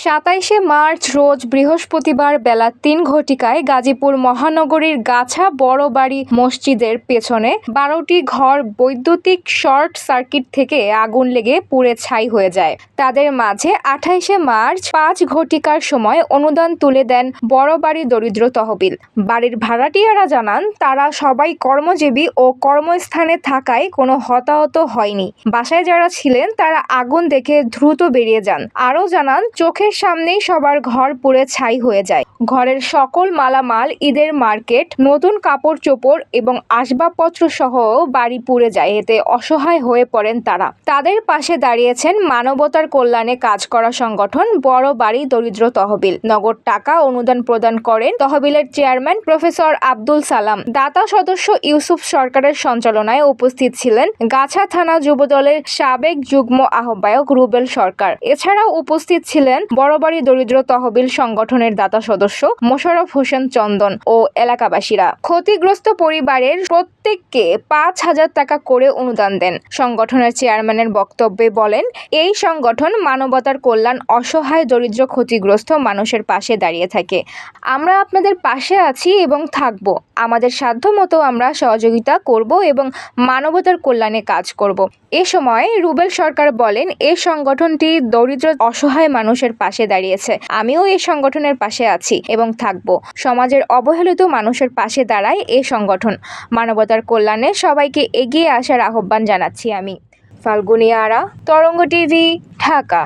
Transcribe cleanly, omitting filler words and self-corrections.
২৭শে March রোজ বৃহস্পতিবার বেলা ৩ ঘটিকায় গাজীপুর মহানগরীর গাছা বড়বাড়ি মসজিদের পেছনে ১২টি ঘর বৈদ্যুতিক শর্ট সার্কিট থেকে আগুন লেগে পুড়ে ছাই হয়ে যায়। তাদের মাঝে ২৮শে মার্চ ৫ ঘটিকার সময় অনুদান তুলে দেন বড়বাড়ি দরিদ্র তহবিল। বাড়ির ভাড়াটিয়ারা জানান, তারা সবাই কর্মজীবী ও কর্মস্থানে থাকায় কোনো হতাহত হয়নি। বাসায় যারা ছিলেন তারা আগুন দেখে দ্রুত বেরিয়ে যান। আরও জানান, চোখের সামনেই সবার ঘর পুড়ে ছাই হয়ে যায়। ঘরের সকল মালামাল, ঈদের মার্কেট, নতুন কাপড় চোপড় এবং আসবাবপত্র সহ বাড়ি পুড়ে যায়। এতে অসহায় হয়ে পড়েন তারা। তাদের পাশে দাঁড়িয়েছেন মানবতার কল্যাণে কাজ করা সংগঠন বড়বাড়ি দরিদ্র তহবিল। নগদ টাকা অনুদান প্রদান করেন তহবিলের চেয়ারম্যান প্রফেসর আব্দুল সালাম। দাতা সদস্য ইউসুফ সরকারের সঞ্চালনায় উপস্থিত ছিলেন গাছা থানা যুবদলের সাবেক যুগ্ম আহ্বায়ক রুবেল সরকার। এছাড়াও উপস্থিত ছিলেন বড়বাড়ি দরিদ্র তহবিল সংগঠনের দাতা সদস্য মোশাররফ হোসেন চন্দন ও এলাকাবাসীরা। ক্ষতিগ্রস্ত পরিবারের প্রত্যেককে ৫,০০০ টাকা করে অনুদান দেন। সংগঠনের চেয়ারম্যানের বক্তব্যে বলেন, এই সংগঠন মানবতার কল্যাণ, অসহায় দরিদ্র ক্ষতিগ্রস্ত মানুষের পাশে দাঁড়িয়ে থাকে। আমরা আপনাদের পাশে আছি এবং থাকব। আমাদের সাধ্যমতো আমরা সহযোগিতা করব এবং মানবতার কল্যাণে কাজ করব। এ সময় রুবেল সরকার বলেন, এই সংগঠনটি দরিদ্র অসহায় মানুষের পাশে দাঁড়িয়েছে। আমিও এই সংগঠনের পাশে আছি এবং থাকব। সমাজের অবহেলিত মানুষের পাশে দাঁড়ায় এই সংগঠন। মানবতার কল্যাণে সবাইকে এগিয়ে আসার আহ্বান জানাচ্ছি আমি। ফাল্গুনী আরা, তরঙ্গ টিভি, ঢাকা।